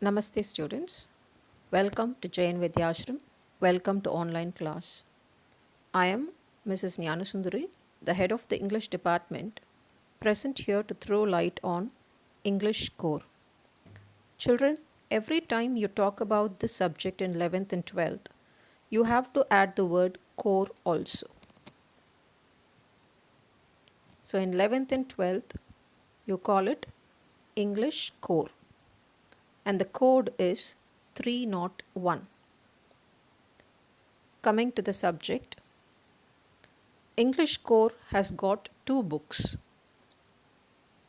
Namaste students. Welcome to Jain Vidyashram. Welcome to online class. I am Mrs. Jnanasundari, the head of the English department, present here to throw light on English core. Children, every time you talk about this subject in 11th and 12th, you have to add the word core also. So in 11th and 12th, you call it English core. And the code is 301. Coming to the subject, English core has got two books.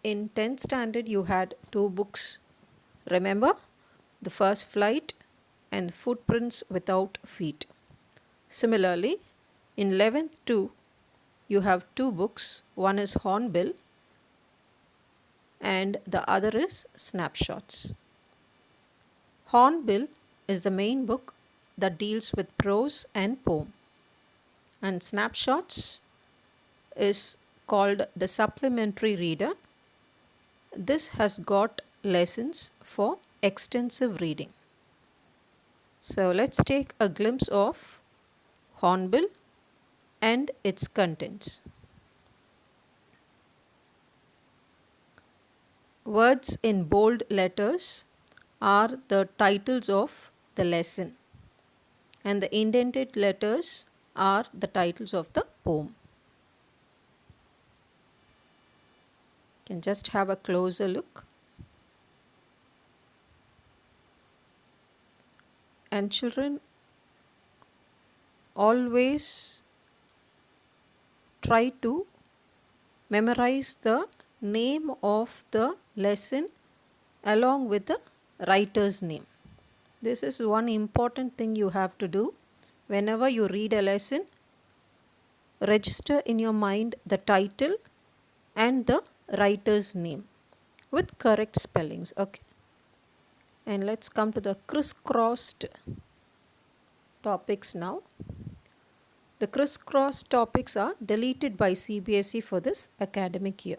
In 10th standard, you had two books. Remember? The First Flight and Footprints Without Feet. Similarly, in 11th too, you have two books. One is Hornbill and the other is Snapshots. Hornbill is the main book that deals with prose and poem. And Snapshots is called the supplementary reader. This has got lessons for extensive reading. So let's take a glimpse of Hornbill and its contents. Words in bold letters are the titles of the lesson, and the indented letters are the titles of the poem. You can just have a closer look. And children, always try to memorize the name of the lesson along with the writer's name. This is one important thing you have to do. Whenever you read a lesson, register in your mind the title and the writer's name with correct spellings. Okay. And let's come to the crisscrossed topics now. The crisscross topics are deleted by CBSE for this academic year.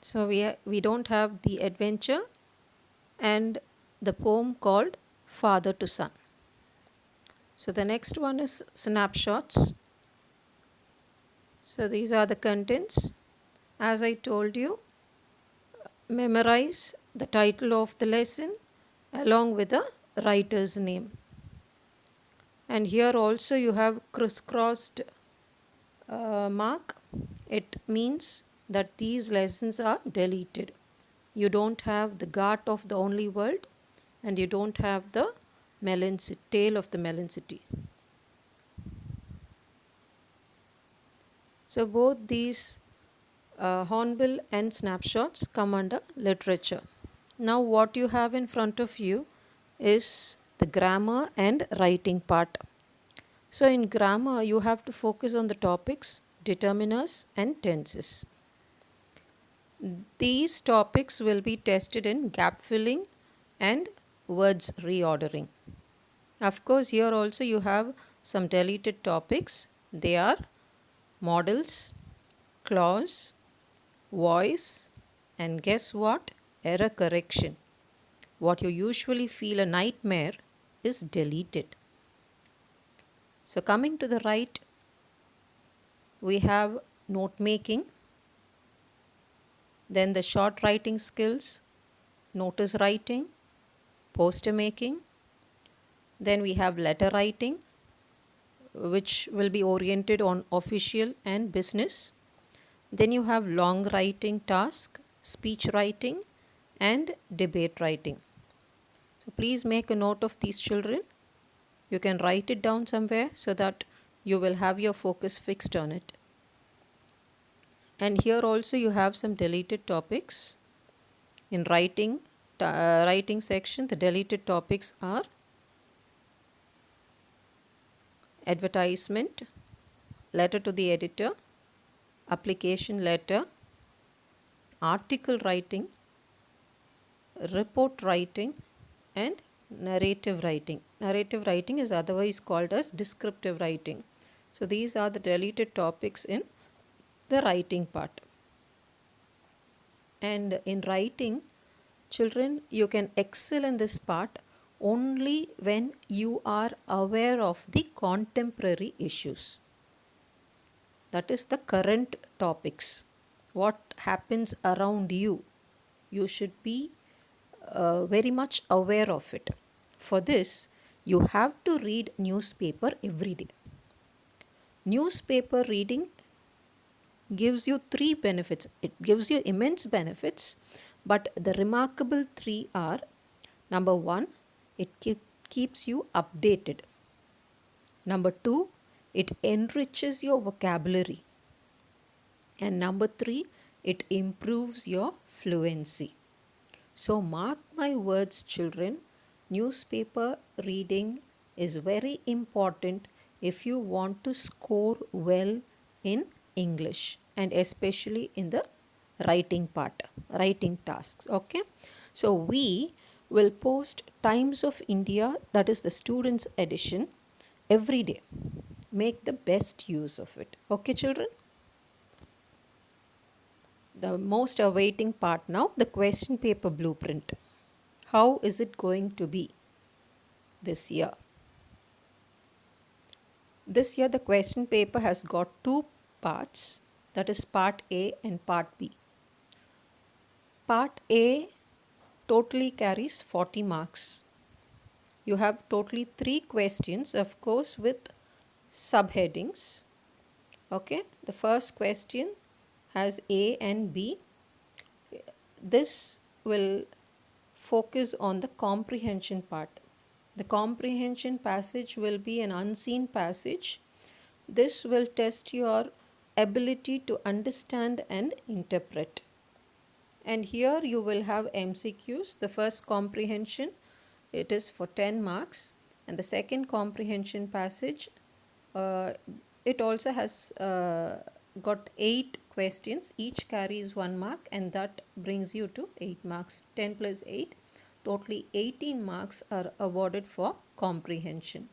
So we don't have the adventure and the poem called Father to Son. So the next one is Snapshots. So these are the contents. As I told you, memorize the title of the lesson along with the writer's name. And here also you have crisscrossed mark. It means that these lessons are deleted. You don't have the Ghat of the Only World and you don't have the Tale of the Melon City. So both these Hornbill and Snapshots come under literature. Now what you have in front of you is the grammar and writing part. So in grammar, you have to focus on the topics, determiners and tenses. These topics will be tested in gap filling and words reordering. Of course, here also you have some deleted topics. They are models, clause, voice, and guess what? Error correction. What you usually feel a nightmare is deleted. So coming to the right, we have note making, then the short writing skills, notice writing, poster making, then we have letter writing, which will be oriented on official and business. Then you have long writing task, speech writing, and debate writing. So please make a note of these, children. You can write it down somewhere so that you will have your focus fixed on it. And here also you have some deleted topics. In writing section, the deleted topics are advertisement, letter to the editor, application letter, article writing, report writing, and narrative writing. Narrative writing is otherwise called as descriptive writing. So these are the deleted topics in the writing part. And in writing, children, you can excel in this part only when you are aware of the contemporary issues. That is the current topics. What happens around you? You should be very much aware of it. For this, you have to read newspaper every day. Newspaper reading gives you three benefits. It gives you immense benefits, but the remarkable three are: number one, it keeps you updated. Number two, it enriches your vocabulary. And number three, it improves your fluency. So, mark my words, children, newspaper reading is very important if you want to score well in English, and especially in the writing part, writing tasks. Okay, so we will post Times of India, that is the students' edition, every day. Make the best use of it. Okay, children? The most awaiting part now, the question paper blueprint. How is it going to be this year? This year, the question paper has got two parts, that is part A and part B. Part A totally carries 40 marks. You have totally 3 questions, of course, with subheadings. Okay, the first question has A and B. This will focus on the comprehension part. The comprehension passage will be an unseen passage. This will test your ability to understand and interpret. And here you will have MCQs. The first comprehension, it is for 10 marks, and the second comprehension passage, it also has got 8 questions. Each carries 1 mark, and that brings you to 8 marks. 10 plus 8, totally 18 marks are awarded for comprehension.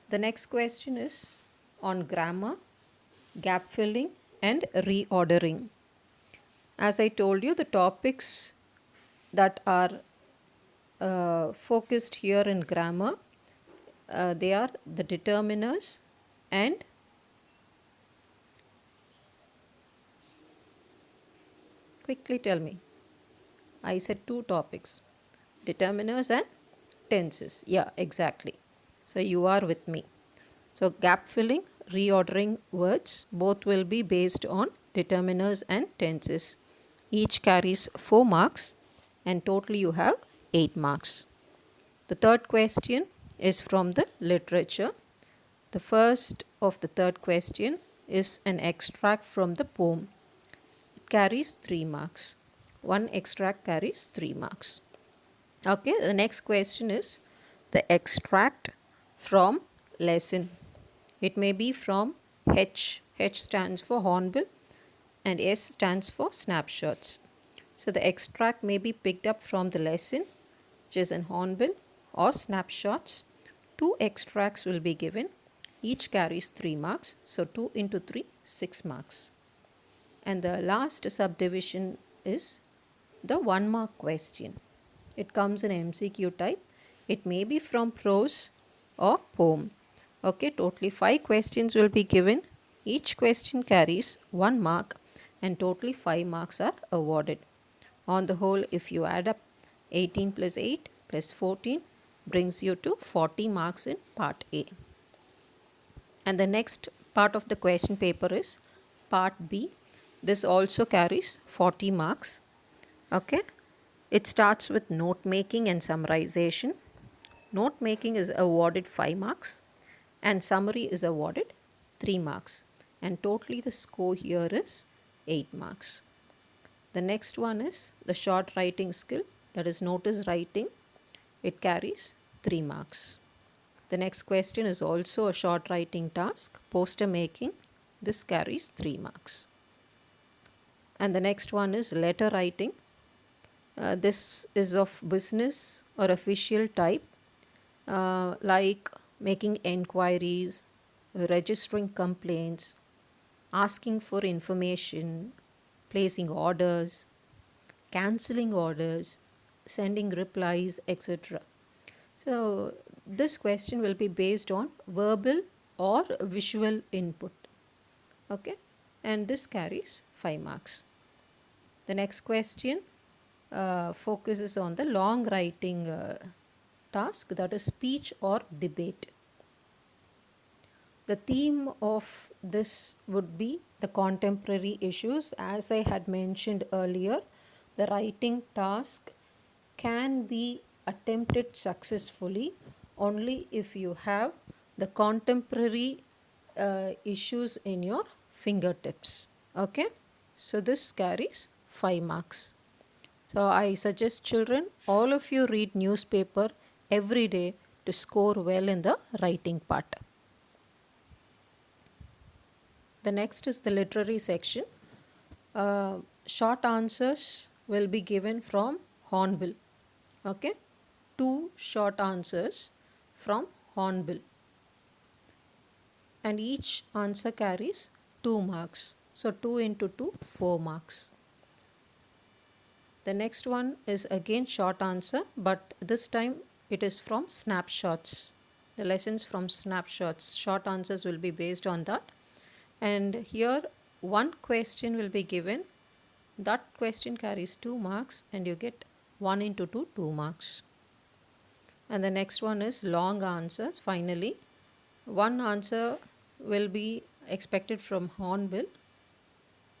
The next question is on grammar, gap filling, and reordering. As I told you, the topics that are focused here in grammar, they are the determiners and quickly tell me. I said 2 topics, determiners and tenses. Yeah, exactly. So you are with me. So gap filling, reordering words, both will be based on determiners and tenses. Each carries 4 marks, and totally you have 8 marks. The third question is from the literature. The first of the third question is an extract from the poem. It carries 3 marks. One extract carries 3 marks. Okay, the next question is the extract from lesson. It may be from H. H stands for hornbill and S stands for snapshots. So the extract may be picked up from the lesson, which is in hornbill or snapshots. 2 extracts will be given. Each carries 3 marks. So 2 into 3, 6 marks. And the last subdivision is the 1 mark question. It comes in MCQ type. It may be from prose or poem. Okay, totally 5 questions will be given. Each question carries 1 mark, and totally 5 marks are awarded. On the whole, if you add up, 18 plus 8 plus 14 brings you to 40 marks in part A. And the next part of the question paper is part B. This also carries 40 marks. Okay, it starts with note making and summarization. Note making is awarded 5 marks, and summary is awarded 3 marks, and totally the score here is 8 marks. The next one is the short writing skill, that is notice writing. It carries 3 marks. The next question is also a short writing task, poster making. This carries 3 marks. And the next one is letter writing. This is of business or official type, like making enquiries, registering complaints, asking for information, placing orders, cancelling orders, sending replies, etc. So, this question will be based on verbal or visual input. Okay, and this carries 5 marks. The next question focuses on the long writing task, that is speech or debate. The theme of this would be the contemporary issues. As I had mentioned earlier, the writing task can be attempted successfully only if you have the contemporary issues in your fingertips. Okay, so this carries 5 marks. So I suggest children, all of you read newspaper every day to score well in the writing part. The next is the literary section. Short answers will be given from Hornbill. Okay, 2 short answers from Hornbill, and each answer carries 2 marks. So 2 into 2, 4 marks. The next one is again short answer, but this time it is from snapshots. The lessons from snapshots. Short answers will be based on that. And here one question will be given. That question carries 2 marks and you get 1 into 2, 2 marks. And the next one is long answers. Finally, one answer will be expected from Hornbill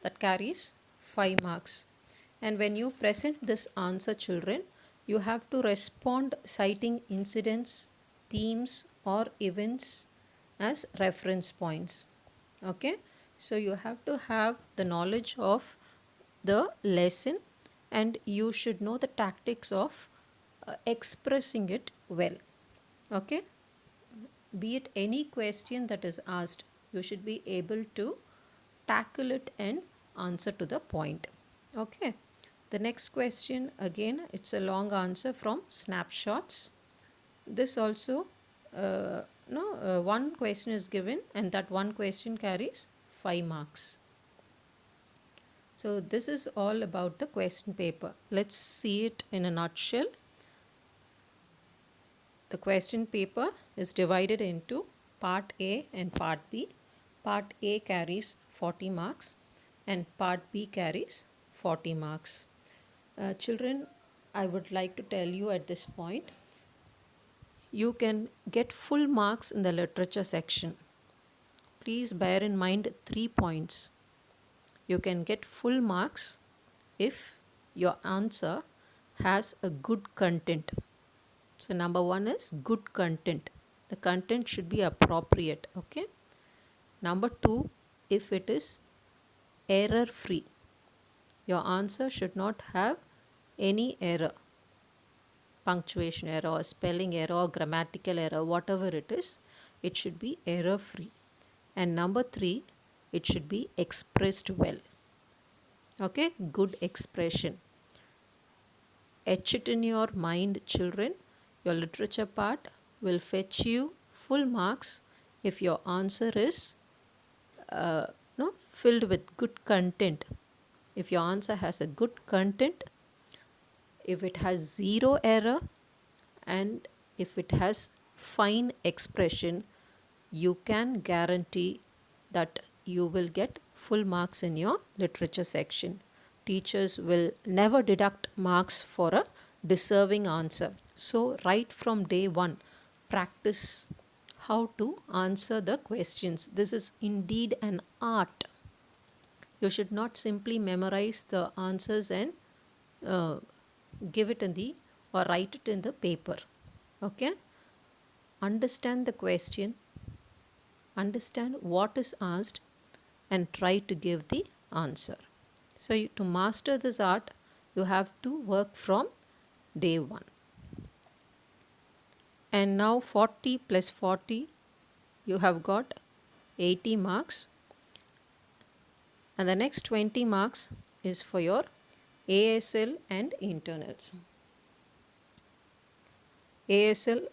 that carries 5 marks. And when you present this answer, children, you have to respond citing incidents, themes, or events as reference points. Okay, so you have to have the knowledge of the lesson and you should know the tactics of expressing it well. Okay, be it any question that is asked, you should be able to tackle it and answer to the point. Okay, the next question, again it's a long answer from snapshots. This also one question is given and that one question carries 5 marks. So this is all about the question paper. Let's see it in a nutshell. The question paper is divided into part A and part B. Part A carries 40 marks and part B carries 40 marks. Children, I would like to tell you at this point, you can get full marks in the literature section. Please bear in mind 3 points. You can get full marks if your answer has a good content. So number 1 is good content. The content should be appropriate. Okay. Number 2, if it is error free. Your answer should not have any error. Punctuation error or spelling error or grammatical error, whatever it is, it should be error free. And number 3, it should be expressed well. Okay, good expression. Etch it in your mind, children. Your literature part will fetch you full marks if your answer is filled with good content. If your answer has a good content, if it has zero error, and if it has fine expression, you can guarantee that you will get full marks in your literature section. Teachers will never deduct marks for a deserving answer. So right from day one, practice how to answer the questions. This is indeed an art. You should not simply memorize the answers and give it in the or write it in the paper. Okay, understand the question, understand what is asked, and try to give the answer. So to master this art, you have to work from day one. And now 40 plus 40, you have got 80 marks. And the next 20 marks is for your ASL and internals. ASL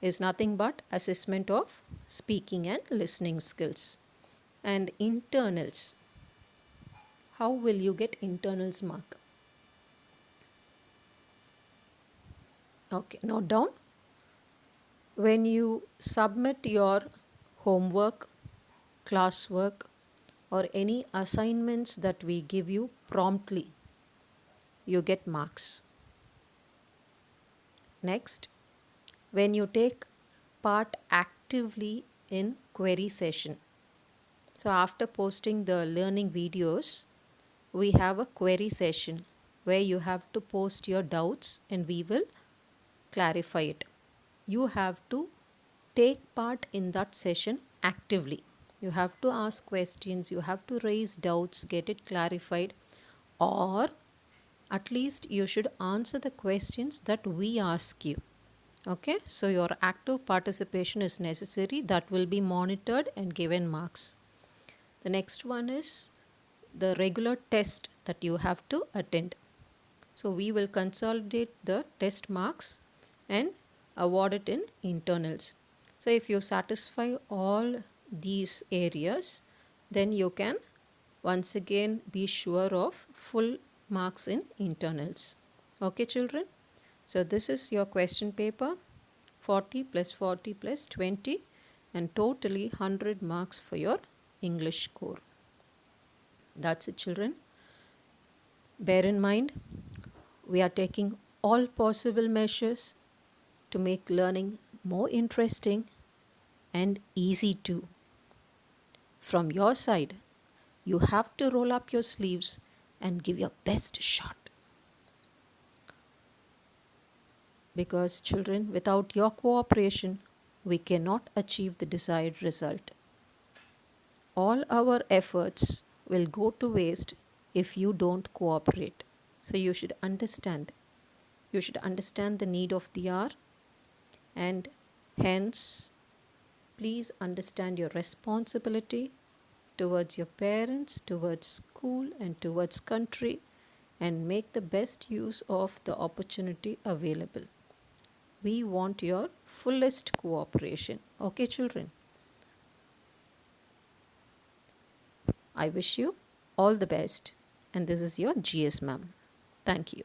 is nothing but assessment of speaking and listening skills. And internals, how will you get internals mark? Okay, note down. When you submit your homework, classwork, or any assignments that we give you promptly, you get marks. Next, when you take part actively in query session. So after posting the learning videos, we have a query session where you have to post your doubts and we will clarify it. You have to take part in that session actively. You have to ask questions, you have to raise doubts, get it clarified, or at least you should answer the questions that we ask you. Okay, so your active participation is necessary, that will be monitored and given marks. The next one is the regular test that you have to attend. So we will consolidate the test marks and award it in internals. So if you satisfy all these areas, then you can once again be sure of full marks in internals. Okay, children? So this is your question paper, 40 plus 40 plus 20, and totally 100 marks for your English core. That's it, children. Bear in mind, we are taking all possible measures to make learning more interesting and easy too. From your side, you have to roll up your sleeves and give your best shot. Because, children, without your cooperation, we cannot achieve the desired result. All our efforts will go to waste if you don't cooperate. So you should understand. You should understand the need of the hour, and hence, please understand your responsibility towards your parents, towards school, and towards country, and make the best use of the opportunity available. We want your fullest cooperation. Okay, children? I wish you all the best, and this is your GS ma'am. Thank you.